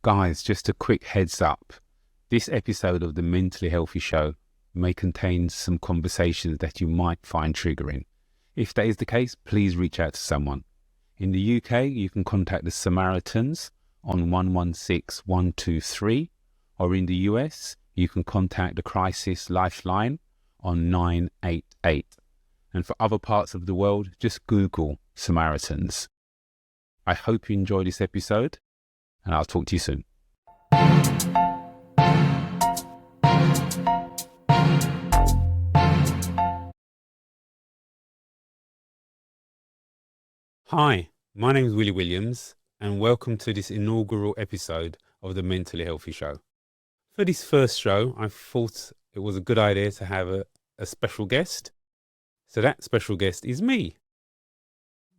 Guys, just a quick heads up. This episode of the Mentally Healthy Show may contain some conversations that you might find triggering. If that is the case, please reach out to someone. In the UK, you can contact the Samaritans on 116 123, or in the US, you can contact the Crisis Lifeline on 988. And for other parts of the world, just Google Samaritans. I hope you enjoy this episode, and I'll talk to you soon. Hi, my name is Willie Williams, and welcome to this inaugural episode of the Mentally Healthy Show. For this first show, I thought it was a good idea to have a special guest. So that special guest is me.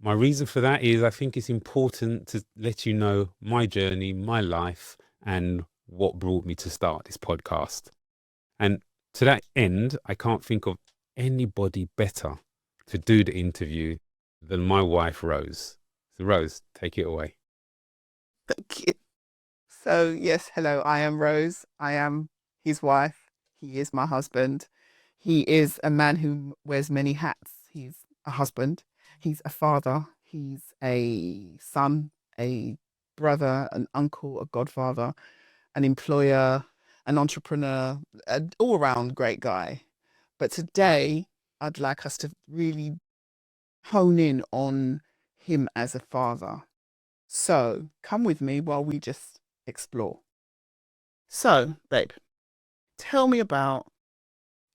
My reason for that is I think it's important to let you know my journey, my life, and what brought me to start this podcast. And to that end, I can't think of anybody better to do the interview than my wife, Rose. So Rose, take it away. Thank you. So yes, hello, I am Rose. I am his wife. He is my husband. He is a man who wears many hats. He's a husband. He's a father. He's a son, a brother, an uncle, a godfather, an employer, an entrepreneur, an all-around great guy. But today, I'd like us to really hone in on him as a father. So come with me while we just explore. So, babe, tell me about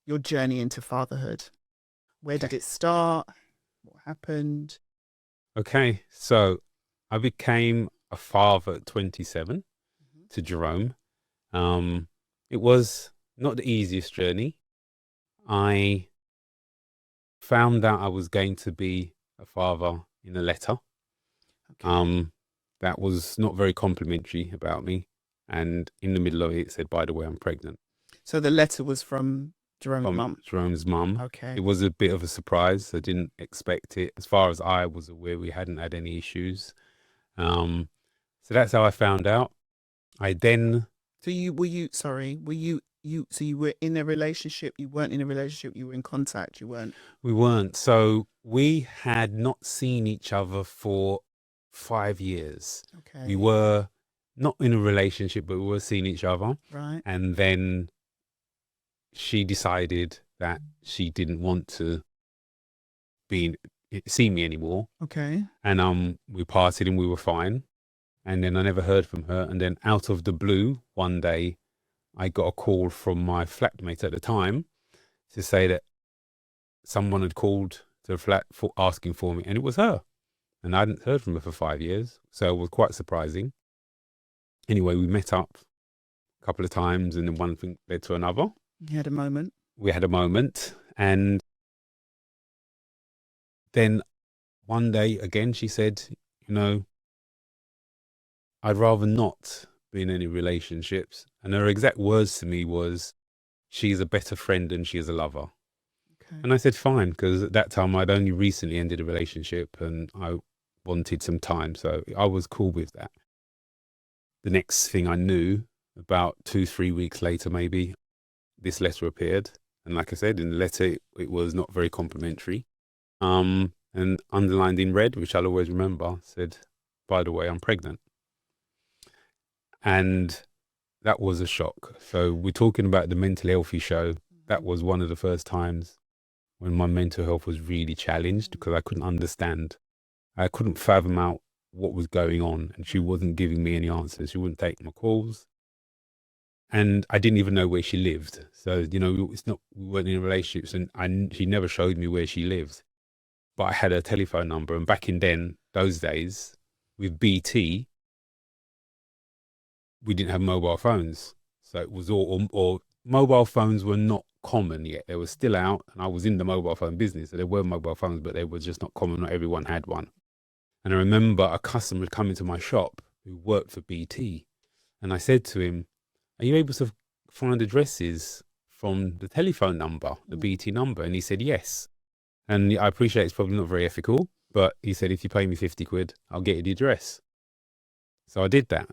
your journey into fatherhood. Where did it start? What happened? Okay, so I became a father at 27 to Jerome. It was not the easiest journey. I found out I was going to be a father in a letter. Okay. That was not very complimentary about me. And in the middle of it said, by the way, I'm pregnant. So the letter was from Jerome's mum? Jerome's mum. Okay. It was a bit of a surprise. I didn't expect it. As far as I was aware, we hadn't had any issues. So that's how I found out. I then... So you were in a relationship, you weren't in a relationship, you were in contact, you weren't? We weren't. So we had not seen each other for 5 years. Okay. We were not in a relationship, but we were seeing each other. Right. And then she decided that she didn't want to see me anymore. Okay. And we parted and we were fine. And then I never heard from her. And then out of the blue, one day, I got a call from my flatmate at the time to say that someone had called to the flat for asking for me, and it was her. And I hadn't heard from her for 5 years, so it was quite surprising. Anyway, we met up a couple of times, and then one thing led to another. You had a moment. We had a moment, and then one day again, she said, I'd rather not be in any relationships. And her exact words to me was, she's a better friend than she is a lover. Okay. And I said, fine, because at that time I'd only recently ended a relationship and I wanted some time. So I was cool with that. The next thing I knew, about 2-3 weeks later, maybe, this letter appeared. And like I said, in the letter, it was not very complimentary. And underlined in red, which I'll always remember, said, by the way, I'm pregnant. And that was a shock. So we're talking about the Mentally Healthy Show. That was one of the first times when my mental health was really challenged because I couldn't understand. I couldn't fathom out what was going on, and she wasn't giving me any answers. She wouldn't take my calls. And I didn't even know where she lived. So, it's not, we weren't in relationships, and she never showed me where she lived. But I had her telephone number. And back in those days, with BT, we didn't have mobile phones. So it was or mobile phones were not common yet. They were still out, and I was in the mobile phone business. So there were mobile phones, but they were just not common. Not everyone had one. And I remember a customer had come into my shop who worked for BT. And I said to him, are you able to find addresses from the telephone number, the BT number? And he said, yes. And I appreciate it's probably not very ethical, but he said, if you pay me 50 quid, I'll get you the address. So I did that.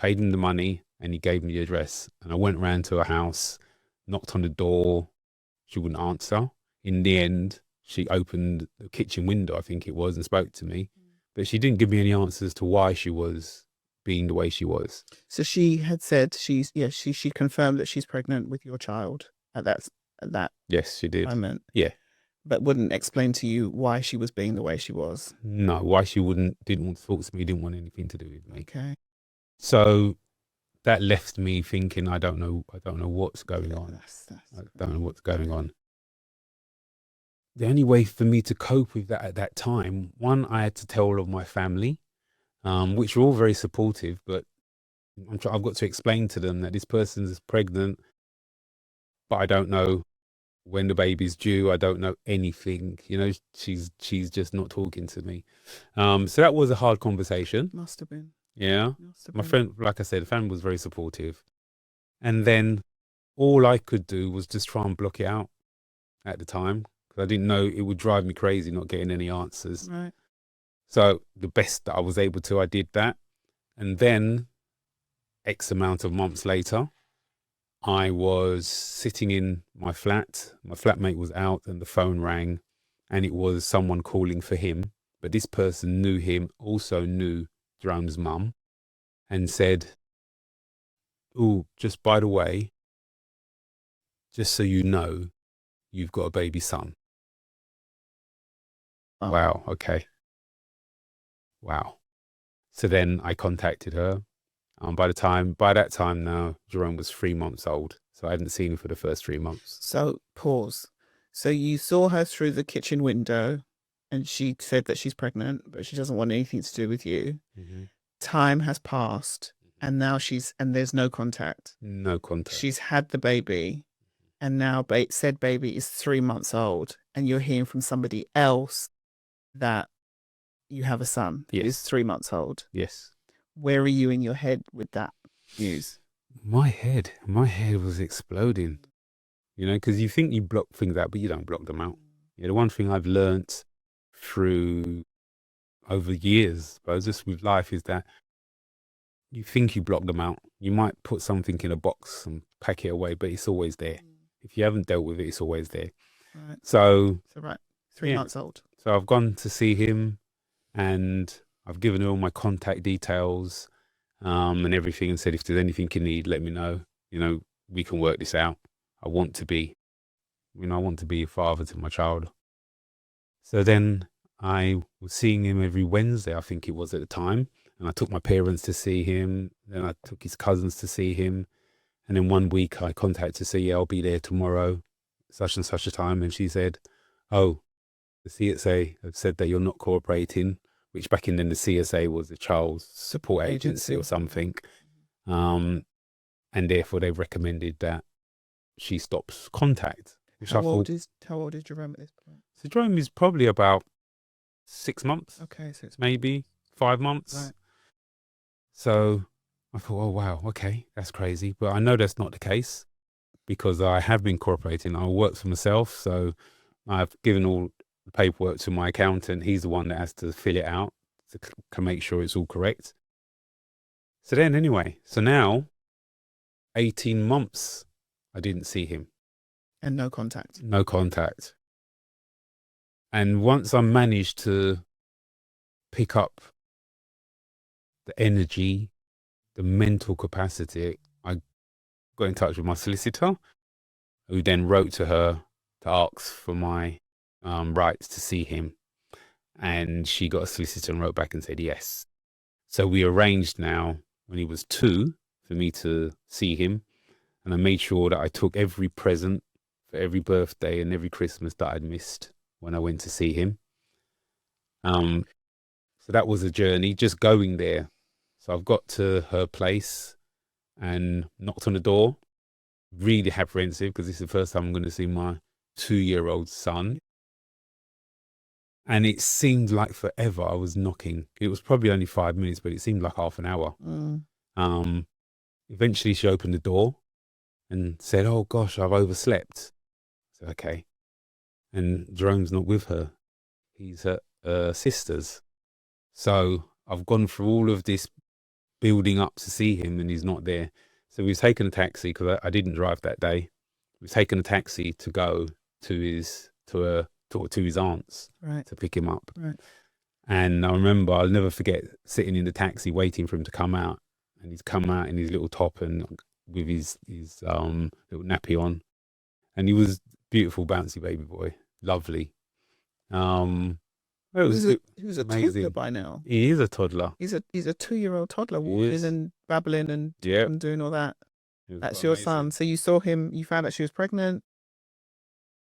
paid him the money, and he gave me the address. And I went round to her house, knocked on the door. She wouldn't answer. In the end, she opened the kitchen window, I think it was, and spoke to me. But she didn't give me any answers to why she was being the way she was. So she had said she confirmed that she's pregnant with your child at that Yes, she did. moment. Yeah. But wouldn't explain to you why she was being the way she was. No, why she didn't want to talk to me, didn't want anything to do with me. Okay. So that left me thinking, I don't know what's going on. I don't know what's going on. The only way for me to cope with that at that time, one, I had to tell all of my family, which were all very supportive, but I've got to explain to them that this person is pregnant, but I don't know when the baby's due. I don't know anything. You know, she's just not talking to me. So that was a hard conversation. Must have been. Yeah. Must have My been. friend, like I said, the family was very supportive. And then all I could do was just try and block it out at the time, because I didn't know it would drive me crazy not getting any answers. Right. So the best that I was able to, I did that. And then X amount of months later, I was sitting in my flat. My flatmate was out and the phone rang, and it was someone calling for him. But this person knew him, also knew Jerome's mum, and said, "Oh, just by the way, just so you know, you've got a baby son." Oh. Wow. Okay. Wow. So then I contacted her. By that time now, Jerome was 3 months old. So I hadn't seen him for the first 3 months. So pause. So you saw her through the kitchen window and she said that she's pregnant, but she doesn't want anything to do with you. Mm-hmm. Time has passed and now there's no contact. No contact. She's had the baby and now said baby is 3 months old, and you're hearing from somebody else that you have a son who is 3 months old. Yes. Where are you in your head with that news? My head was exploding, you know, because you think you block things out, but you don't block them out. Yeah, the one thing I've learnt through over years, but just with life, is that you think you block them out. You might put something in a box and pack it away, but it's always there. If you haven't dealt with it, it's always there. Right. So right, 3 months old. So I've gone to see him, and I've given her all my contact details and everything, and said, if there's anything you need, let me know. You know, we can work this out. I want to be a father to my child. So then I was seeing him every Wednesday, I think it was at the time. And I took my parents to see him. Then I took his cousins to see him. And then one week I contacted to say, yeah, I'll be there tomorrow, such and such a time. And she said, oh, the CSA have said that you're not cooperating, which back in then the CSA was the Child Support Agency or something. And therefore they've recommended that she stops contact. How old is Jerome at this point? So Jerome is probably about 6 months. Okay, so it's maybe 5 months. Right. So I thought, oh wow, okay, that's crazy. But I know that's not the case, because I have been cooperating. I work for myself, so I've given all the paperwork to my accountant. He's the one that has to fill it out to make sure it's all correct. So then anyway, so now 18 months I didn't see him. And no contact. No contact. And once I managed to pick up the energy, the mental capacity, I got in touch with my solicitor, who then wrote to her to ask for my rights to see him. And she got a solicitor and wrote back and said yes. So we arranged now, when he was 2, for me to see him. And I made sure that I took every present for every birthday and every Christmas that I'd missed when I went to see him. So that was a journey, just going there. So I've got to her place and knocked on the door, really apprehensive, because this is the first time I'm going to see my 2-year-old son. And it seemed like forever I was knocking. It was probably only 5 minutes, but it seemed like half an hour. Eventually she opened the door and said, oh gosh, I've overslept. I said, okay. And Jerome's not with her. He's at her sister's. So I've gone through all of this building up to see him, and he's not there. So we've taken a taxi because I didn't drive that day. We've taken a taxi to go to his aunt's Right. to pick him up. Right. And I remember, I'll never forget sitting in the taxi waiting for him to come out, and he's come out in his little top and with his little nappy on, and he was beautiful, bouncy baby boy, lovely. It was He was a amazing. toddler by now. He is a toddler. He's a 2-year-old toddler He walking is. and babbling and Yeah, doing all that. it was That's quite your amazing. son. So you saw him. You found out she was pregnant,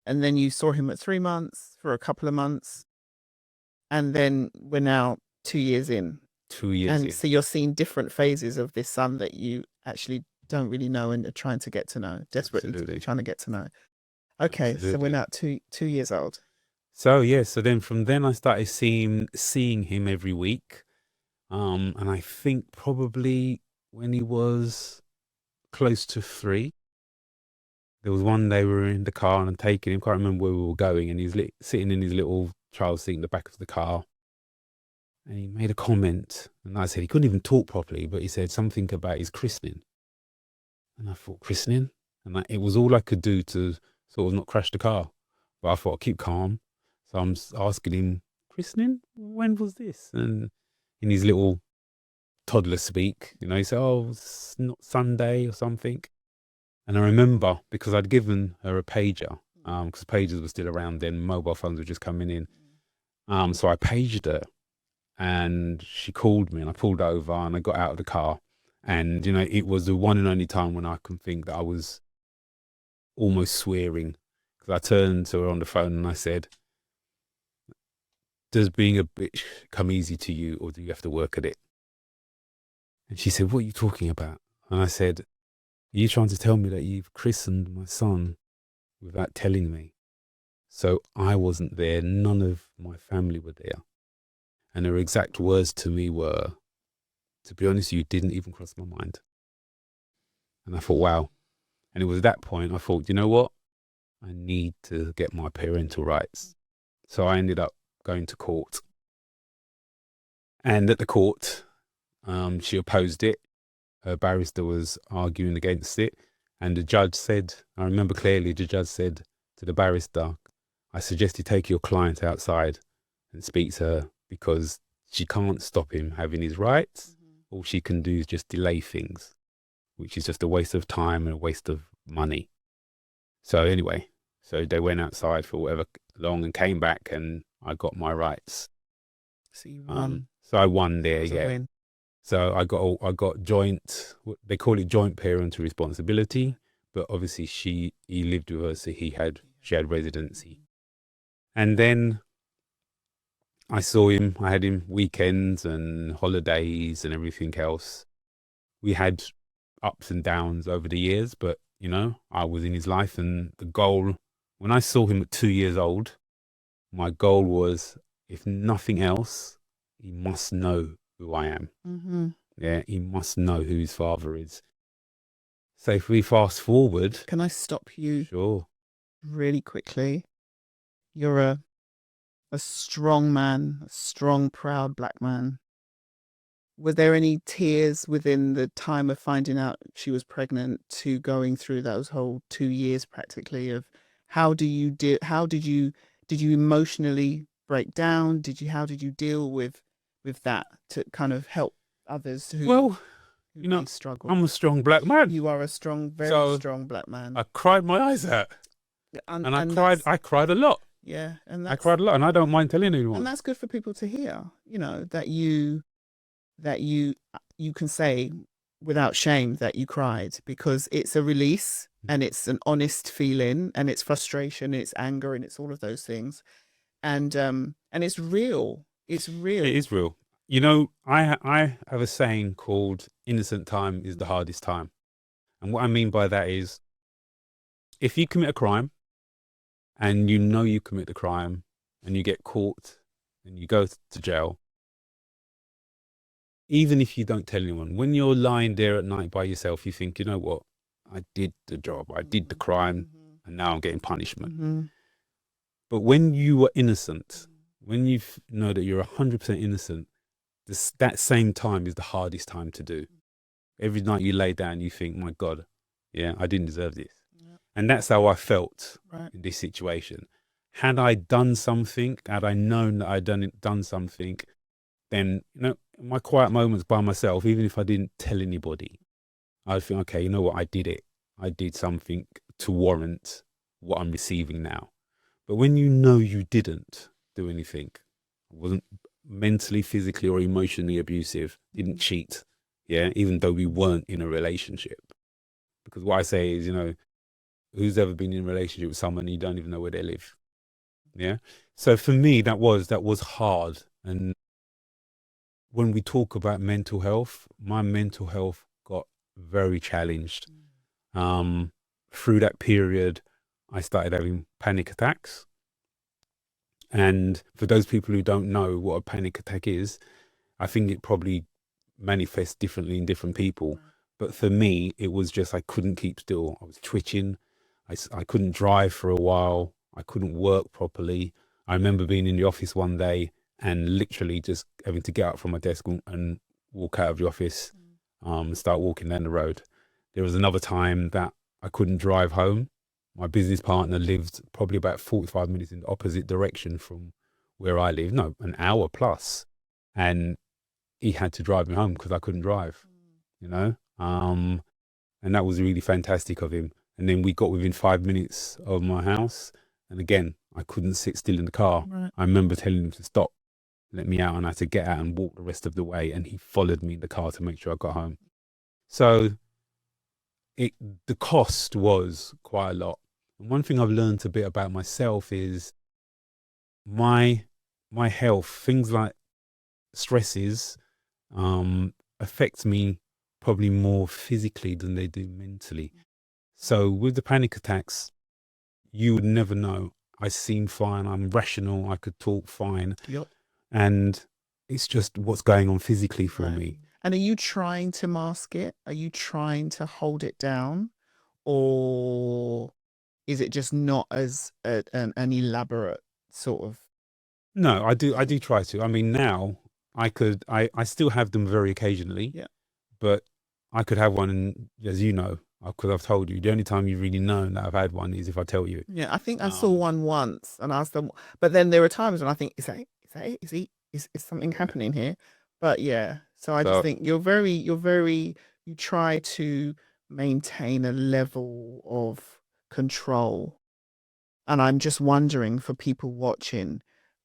and then you saw him at 3 months for a couple of months, and then we're now 2 years in. 2 years And in. so you're seeing different phases of this son that you actually don't really know and are trying to get to know, desperately Absolutely. trying to get to know. Okay, so we're Absolutely. now 2 years old. So yeah, so then from then I started seeing him every week. And I think probably when he was close to 3, there was one day we were in the car and I'm taking him, can't remember where we were going, and he's sitting in his little child seat in the back of the car. And he made a comment, and I said he couldn't even talk properly, but he said something about his christening. And I thought, christening? And it was all I could do to sort of not crash the car. But I thought, I'll keep calm. So I'm asking him, christening? When was this? And in his little toddler speak, he said, oh, it's not Sunday or something. And I remember, because I'd given her a pager, because pagers were still around then, mobile phones were just coming in. So I paged her, and she called me, and I pulled over, and I got out of the car. And, it was the one and only time when I can think that I was almost swearing, because I turned to her on the phone and I said, does being a bitch come easy to you, or do you have to work at it? And she said, what are you talking about? And I said, are you trying to tell me that you've christened my son without telling me? So I wasn't there. None of my family were there. And her exact words to me were, to be honest, you didn't even cross my mind. And I thought, wow. And it was at that point I thought, you know what? I need to get my parental rights. So I ended up going to court. And at the court, she opposed it. Her barrister was arguing against it. And the judge said, I remember clearly, the judge said to the barrister, I suggest you take your client outside and speak to her, because she can't stop him having his rights. All she can do is just delay things, which is just a waste of time and a waste of money. So anyway, so they went outside for whatever long and came back, and I got my rights. So you won. So I won there, It was a yeah. win. So I got joint, they call it joint parental responsibility, but obviously he lived with her, so she had residency. And then I saw him, I had him weekends and holidays and everything else. We had ups and downs over the years, but I was in his life, and the goal, when I saw him at 2 years old, my goal was, if nothing else, he must know who I am. Mm-hmm. Yeah, he must know who his father is. So if we fast forward. Can I stop you Sure. really quickly? You're a strong man, a strong, proud black man. Were there any tears within the time of finding out she was pregnant to going through those whole 2 years practically of how did you emotionally break down? How did you deal with that to kind of help others who may struggle? I'm a strong black man. You are a strong, very strong black man. I cried my eyes out. And I cried a lot. Yeah. I cried a lot, and I don't mind telling anyone. And that's good for people to hear, that you can say without shame that you cried, because it's a release and it's an honest feeling, and it's frustration, it's anger, and it's all of those things. And it's real. It's real. It is real. I have a saying called innocent time is the hardest time. And what I mean by that is, if you commit a crime and you commit the crime and you get caught and you go to jail, even if you don't tell anyone, when you're lying there at night by yourself, you think, you know what? I did the job. I did the crime, and now I'm getting punishment. Mm-hmm. But when you are innocent, when you know that you're 100% innocent, that same time is the hardest time to do. Every night you lay down, you think, my God, yeah, I didn't deserve this. Yeah. And that's how I felt Right. in this situation. Had I done something, had I known that I'd done something, then, in my quiet moments by myself, even if I didn't tell anybody, I'd think, okay, you know what, I did it. I did something to warrant what I'm receiving now. But when you know you didn't do anything, wasn't mentally, physically, or emotionally abusive, didn't cheat, yeah, even though we weren't in a relationship. Because what I say is, who's ever been in a relationship with someone and you don't even know where they live? Yeah. So for me, that was hard. And when we talk about mental health, my mental health got very challenged. Through that period, I started having panic attacks. And for those people who don't know what a panic attack is, I think it probably manifests differently in different people. But for me, it was just I couldn't keep still. I was twitching. I couldn't drive for a while. I couldn't work properly. I remember being in the office one day and literally just having to get up from my desk and walk out of the office, start walking down the road. There was another time that I couldn't drive home. My business partner lived probably about 45 minutes in the opposite direction from where I live. No, an hour plus. And he had to drive me home because I couldn't drive, and that was really fantastic of him. And then we got within 5 minutes of my house. And again, I couldn't sit still in the car. Right. I remember telling him to stop, let me out, and I had to get out and walk the rest of the way. And he followed me in the car to make sure I got home. So the cost was quite a lot. And one thing I've learned a bit about myself is my health, things like stresses, affect me probably more physically than they do mentally. So with the panic attacks, you would never know. I seem fine. I'm rational. I could talk fine. Yep. And it's just what's going on physically for me. And are you trying to mask it? Are you trying to hold it down? Or is it just not as an elaborate sort of? No, I do try to. I mean, now I still have them very occasionally. Yeah. But I could have one, and as you know, because I've told you, the only time you've really known that I've had one is if I tell you. Yeah, I think I saw one once and asked them, but then there are times when I think, is that it? Is something happening here? But yeah, so I just think you try to maintain a level of control. And I'm just wondering for people watching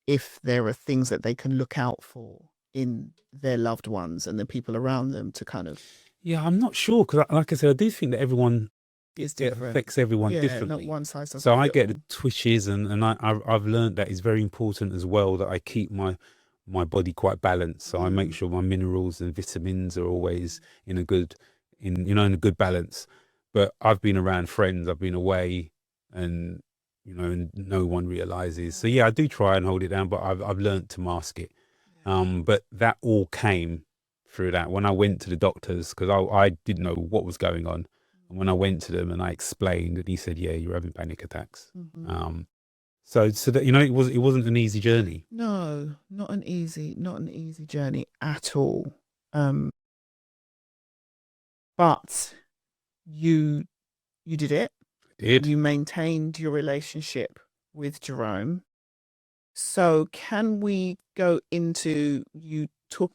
if there are things that they can look out for in their loved ones and the people around them to kind of. Yeah, I'm not sure because, like I said, I do think that everyone is different. It affects everyone Yeah, differently. not one size doesn't So I fit get all. the twitches, and I've learned that it's very important as well that I keep my body quite balanced. So I make sure my minerals and vitamins are always in a good balance. But I've been around friends, I've been away, and and no one realizes. So yeah, I do try and hold it down, but I've learned to mask it. But that all came through that when I went to the doctors, because I didn't know what was going on. And when I went to them and I explained, and he said, "Yeah, you're having panic attacks." So that it wasn't an easy journey. No, not an easy journey at all. But you did it. You maintained your relationship with Jerome. So can we go into you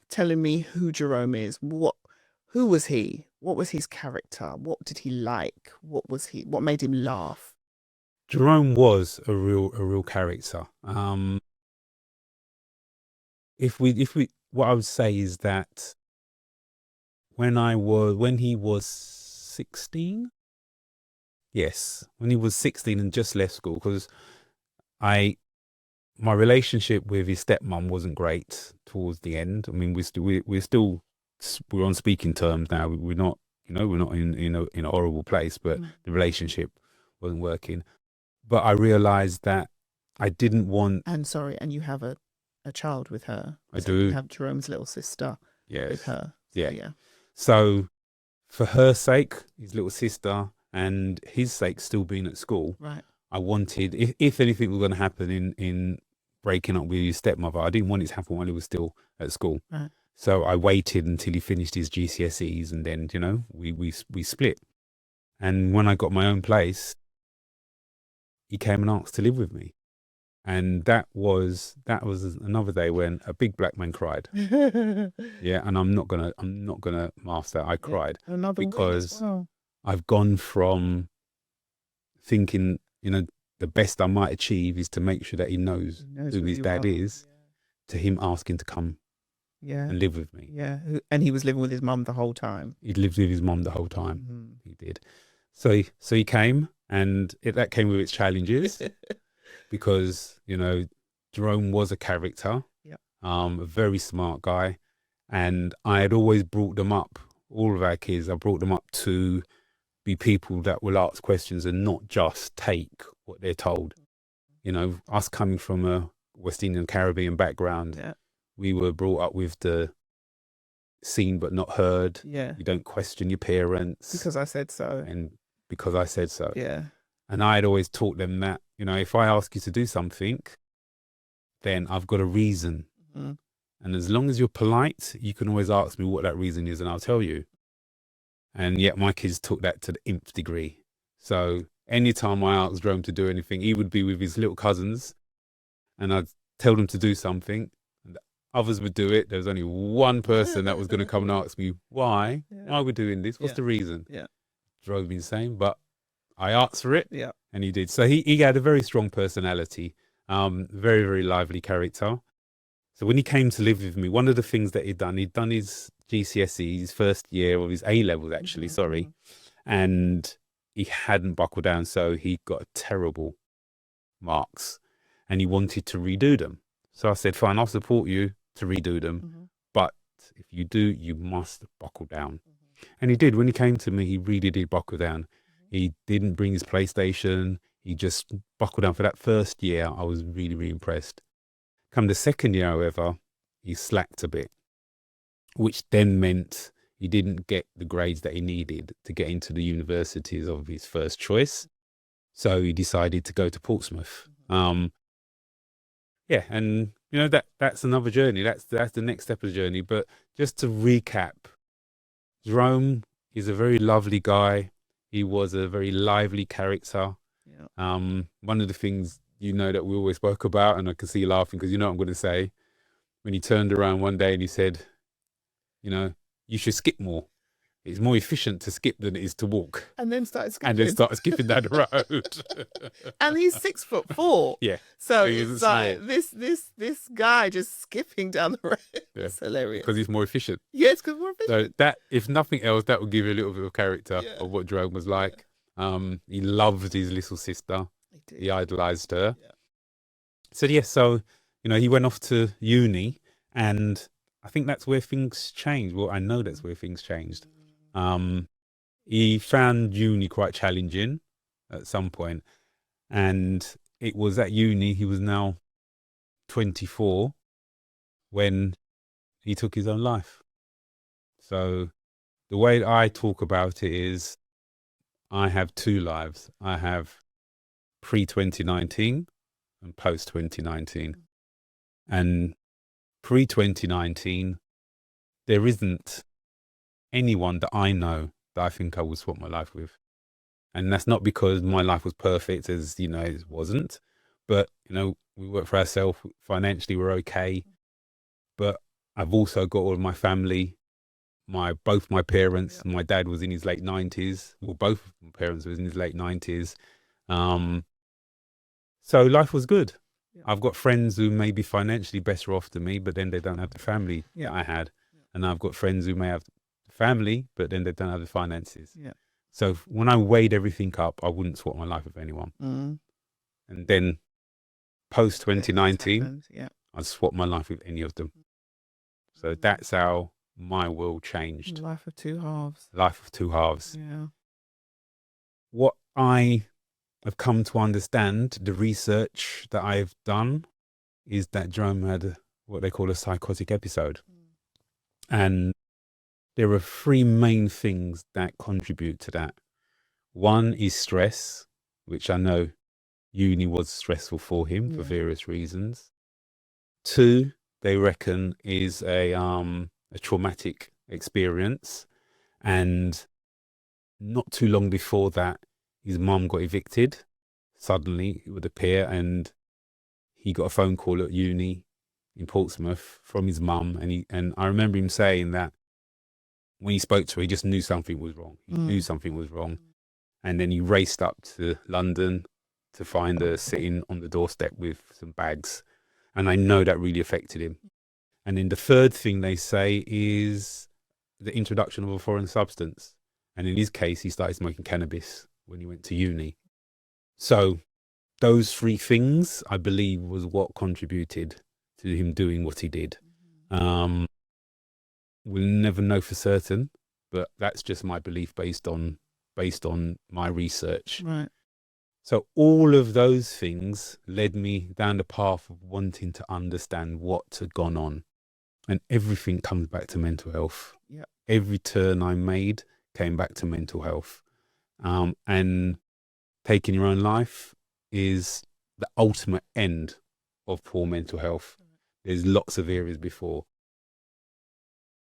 telling me who Jerome is? Who was he? What was his character? What did he like? What made him laugh? Jerome was a real character. What I would say is that when he was 16, yes, when he was 16 and just left school, because my relationship with his stepmom wasn't great towards the end. I mean, we're on speaking terms now. We're not, we're not in a horrible place, but the relationship wasn't working. But I realized that I didn't want. And sorry, and you have a child with her. I do. You have Jerome's little sister with her. So, yeah. So for her sake, his little sister, and his sake, still being at school, right. I wanted, if anything was going to happen in breaking up with his stepmother, I didn't want it to happen while he was still at school. Right. So I waited until he finished his GCSEs, and then, you know, we split. And when I got my own place, he came and asked to live with me. And that was another day when a big black man cried. Yeah, and I'm not gonna mask that. I cried Another win as because well. I've gone from thinking, you know, the best I might achieve is to make sure that he knows who his dad is, to him asking to come and live with me. Yeah, and he was living with his mum the whole time. He lived with his mum the whole time. Mhm. He did. So he came, and that came with its challenges because, you know, Jerome was a character, a very smart guy, and I had always brought them up, all of our kids, I brought them up to be people that will ask questions and not just take what they're told. You know, us coming from a West Indian Caribbean background, we were brought up with the seen but not heard. Yeah. You don't question your parents. Because I said so. And because I said so. Yeah. And I had always taught them that, you know, if I ask you to do something, then I've got a reason. Mm-hmm. And as long as you're polite, you can always ask me what that reason is and I'll tell you. And yet my kids took that to the nth degree. So anytime I asked Jerome to do anything, he would be with his little cousins and I'd tell them to do something. And others would do it. There was only one person that was going to come and ask me, why? Why are we doing this? What's the reason? Drove me insane, but I asked for it, and he did. So he had a very strong personality, very, very lively character. So when he came to live with me, one of the things that he'd done his GCSE, his first year of his A-levels, actually, and he hadn't buckled down, so he got terrible marks, and he wanted to redo them. So I said, fine, I'll support you to redo them, but if you do, you must buckle down. And he did. When he came to me, he really did buckle down. He didn't bring his PlayStation. He just buckled down for that first year. I was really, really impressed. Come the second year, however, he slacked a bit, which then meant he didn't get the grades that he needed to get into the universities of his first choice. So he decided to go to Portsmouth. And you know, that's another journey. That's the next step of the journey. But just to recap, Jerome is a very lovely guy. He was a very lively character. One of the things, you know, that we always spoke about, and I can see you laughing because you know what I'm going to say, when he turned around one day and he said, you know, you should skip more. It's more efficient to skip than it is to walk. And then started skipping. And then started skipping down the road. And he's 6'4". Yeah. So it's like this guy just skipping down the road. Yeah. It's hilarious. Because he's more efficient. Yeah, it's because more efficient. So that, if nothing else, that will give you a little bit of character of what Jerome was like. He loved his little sister. He idolized her. So so, you know, he went off to uni, and I think that's where things changed. Well, I know that's where things changed. He found uni quite challenging at some point, and it was at uni, he was now 24, when he took his own life. So the way I talk about it is, I have two lives. I have pre-2019 and post-2019. And pre-2019, there isn't anyone that I know that I think I would swap my life with. And that's not because my life was perfect, as, you know, it wasn't. But, you know, we work for ourselves. Financially, we're okay. But I've also got all of my family. Both my parents, my dad was in his late 90s. Well, both of my parents was in his late 90s. So life was good. I've got friends who may be financially better off than me, but then they don't have the family that I had. And I've got friends who may have the family, but then they don't have the finances. So when I weighed everything up, I wouldn't swap my life with anyone. And then post 2019, I'd swap my life with any of them. So that's how my world changed. Life of two halves. Life of two halves. What I have come to understand, the research that I've done, is that Jerome had what they call a psychotic episode. And there are three main things that contribute to that. One is stress, which I know uni was stressful for him for various reasons. Two, they reckon, is a a traumatic experience. And not too long before that, his mum got evicted. Suddenly, it would appear, and he got a phone call at uni in Portsmouth from his mum, and I remember him saying that when he spoke to her, he just knew something was wrong. He knew something was wrong, and then he raced up to London to find her sitting on the doorstep with some bags, and I know that really affected him. And then the third thing they say is the introduction of a foreign substance, and in his case, he started smoking cannabis when he went to uni. So those three things, I believe, was what contributed to him doing what he did. We'll never know for certain, but that's just my belief based on my research. Right. So all of those things led me down the path of wanting to understand what had gone on. And everything comes back to mental health. Yeah. Every turn I made came back to mental health. And taking your own life is the ultimate end of poor mental health. There's lots of areas before.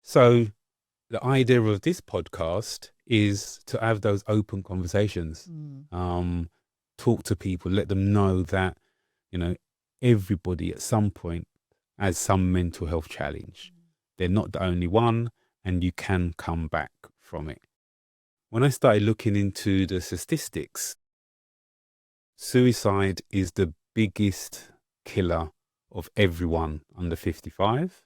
So the idea of this podcast is to have those open conversations, talk to people, let them know that, everybody at some point has some mental health challenge. They're not the only one, and you can come back from it. When I started looking into the statistics, suicide is the biggest killer of everyone under 55.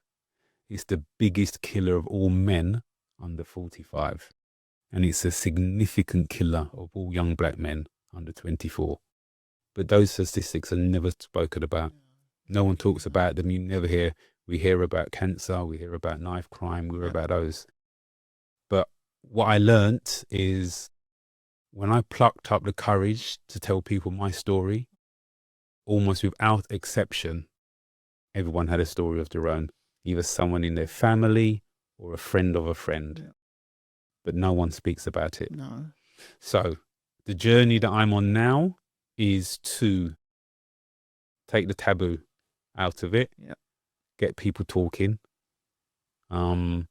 It's the biggest killer of all men under 45. And it's a significant killer of all young black men under 24. But those statistics are never spoken about. No one talks about them. You never hear. We hear about cancer. We hear about knife crime. We hear about those. But what I learnt is when I plucked up the courage to tell people my story, almost without exception, everyone had a story of their own. Either someone in their family or a friend of a friend. Yeah. But no one speaks about it. No. So the journey that I'm on now is to take the taboo out of it, get people talking, and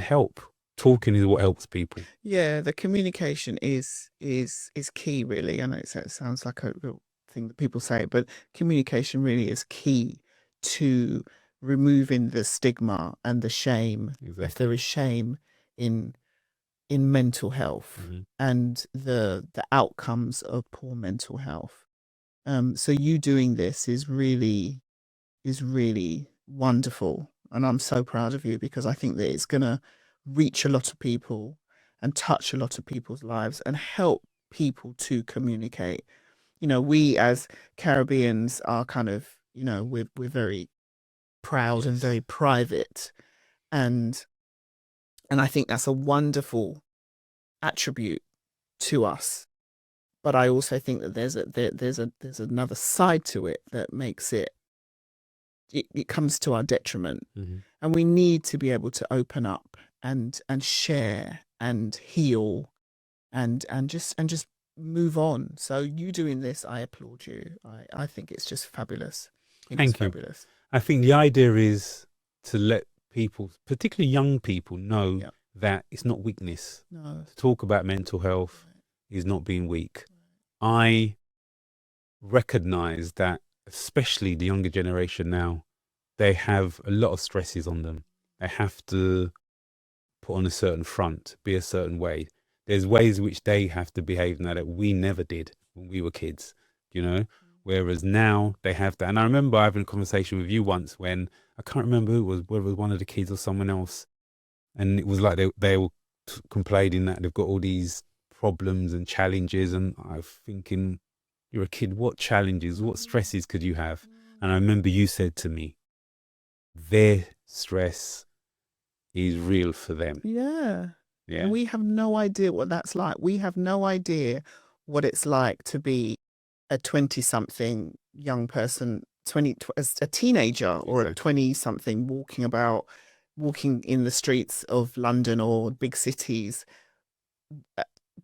help. Talking is what helps people. Yeah, the communication is key, really. I know it sounds like a real thing that people say, but communication really is key to removing the stigma and the shame, if there is shame in mental health, and the outcomes of poor mental health. So you doing this is really wonderful, and I'm so proud of you, because I think that it's gonna reach a lot of people and touch a lot of people's lives and help people to communicate. We as Caribbeans are kind of, we're very proud and very private, and I think that's a wonderful attribute to us. But I also think that there's another side to it that makes it comes to our detriment, and we need to be able to open up and share and heal and just move on. So you doing this, I applaud you. I think it's just fabulous. Thank you. Fabulous. I think the idea is to let people, particularly young people, know that it's not weakness. No. To talk about mental health is not being weak. I recognize that, especially the younger generation now, they have a lot of stresses on them. They have to put on a certain front, be a certain way. There's ways in which they have to behave now that we never did when we were kids, whereas now they have that. And I remember having a conversation with you once when, I can't remember who it was, whether it was one of the kids or someone else, and it was like they were complaining that they've got all these problems and challenges, and I'm thinking, you're a kid, what challenges, what stresses could you have? And I remember you said to me, their stress is real for them. Yeah. And we have no idea what that's like. We have no idea what it's like to be a 20-something young person, as a teenager, or a 20-something walking in the streets of London or big cities,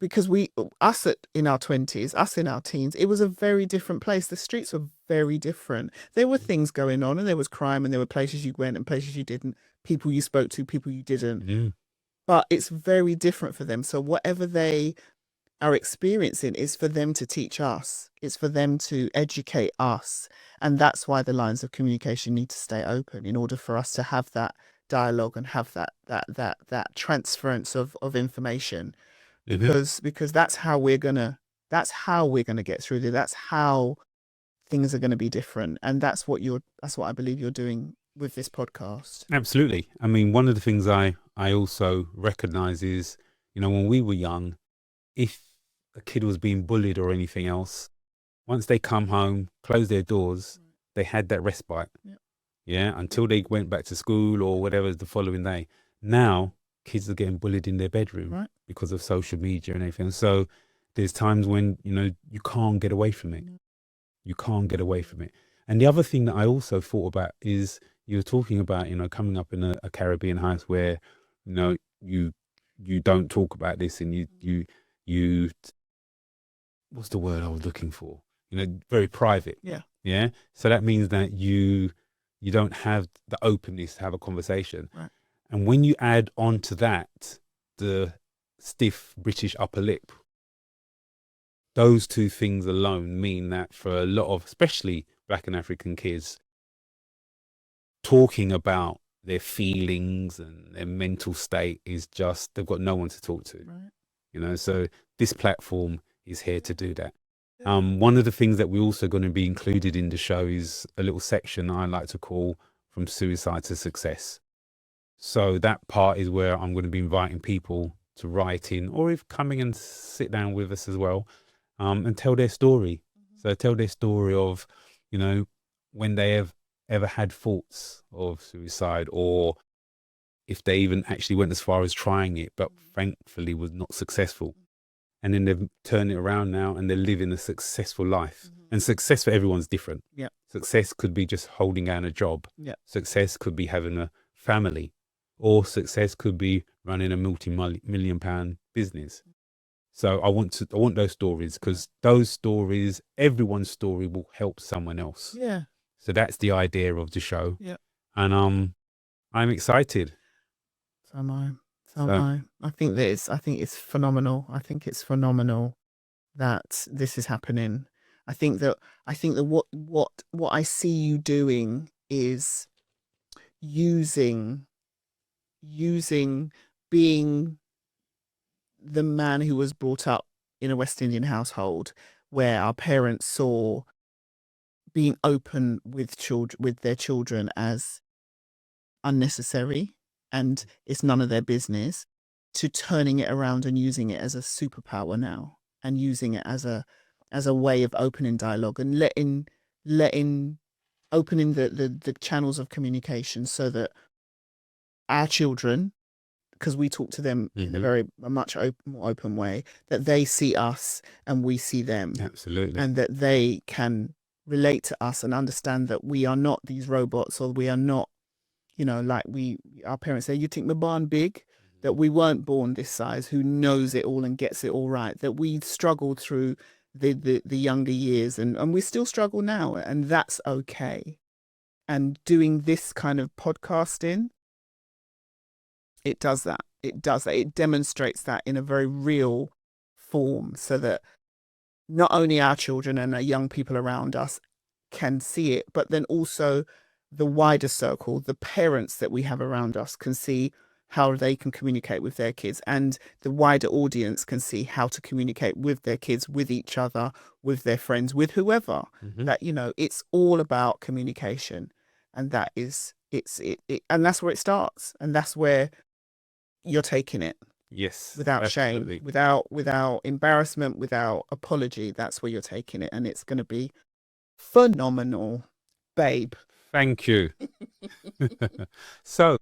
because in our 20s, us in our teens, it was a very different place. The streets were very different. There were things going on, and there was crime, and there were places you went and places you didn't, people you spoke to, people you didn't. Mm. But it's very different for them. So whatever they are experiencing is for them to teach us. It's for them to educate us. And that's why the lines of communication need to stay open in order for us to have that dialogue and have that transference of information. Because that's how we're gonna get through this. That's how things are gonna be different. And that's what I believe you're doing with this podcast. Absolutely. I mean, one of the things I also recognize is, when we were young, if a kid was being bullied or anything else, once they come home, close their doors, they had that respite. Yeah, until they went back to school or whatever the following day. Now, kids are getting bullied in their bedroom because of social media and everything. So there's times when, you can't get away from it. You can't get away from it. And the other thing that I also thought about is you were talking about, coming up in a Caribbean house where, you don't talk about this, and you what's the word I was looking for? Very private. Yeah. So that means that you don't have the openness to have a conversation. Right. And when you add on to that the stiff British upper lip, those two things alone mean that for a lot of, especially Black and African kids, talking about their feelings and their mental state is just, they've got no one to talk to. Right. So this platform is here to do that. One of the things that we're also going to be included in the show is a little section I like to call From Suicide to Success. So that part is where I'm going to be inviting people to write in, or if coming and sit down with us as well, and tell their story. So tell their story of, when they have ever had thoughts of suicide, or if they even actually went as far as trying it, but thankfully was not successful. And then they've turned it around now and they're living a successful life. And success for everyone's different. Yeah. Success could be just holding down a job. Yeah. Success could be having a family, or success could be running a multi-million pound business. So I want those stories, because those stories, everyone's story will help someone else. Yeah. So that's the idea of the show. Yeah. And I'm excited. So am I. I think it's phenomenal. I think it's phenomenal that this is happening. I think that what I see you doing is using being the man who was brought up in a West Indian household where our parents saw being open with their children as unnecessary and it's none of their business, to turning it around and using it as a superpower now, and using it as a way of opening dialogue and opening the channels of communication, so that our children, because we talk to them in a much more open way, that they see us and we see them. Absolutely. And that they can relate to us and understand that we are not these robots, or we are not, like our parents say, you think my barn big, that we weren't born this size, who knows it all and gets it all right, that we struggled through the younger years and we still struggle now, and that's okay. And doing this kind of podcasting, it does that. It demonstrates that in a very real form, so that not only our children and our young people around us can see it, but then also the wider circle, the parents that we have around us, can see how they can communicate with their kids, and the wider audience can see how to communicate with their kids, with each other, with their friends, with whoever. That, it's all about communication, and that is and that's where it starts, and that's where you're taking it. Yes. Without absolutely. shame, without embarrassment, without apology. That's where you're taking it, and it's going to be phenomenal, babe. Thank you. So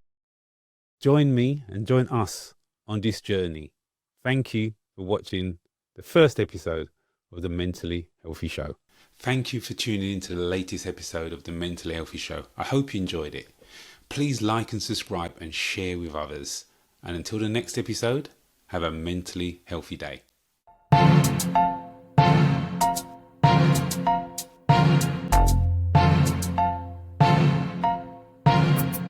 join me and join us on this journey. Thank you for watching the first episode of the Mentally Healthy Show. Thank you for tuning into the latest episode of the Mentally Healthy Show. I hope you enjoyed it. Please like and subscribe and share with others. And until the next episode, have a mentally healthy day. Bye.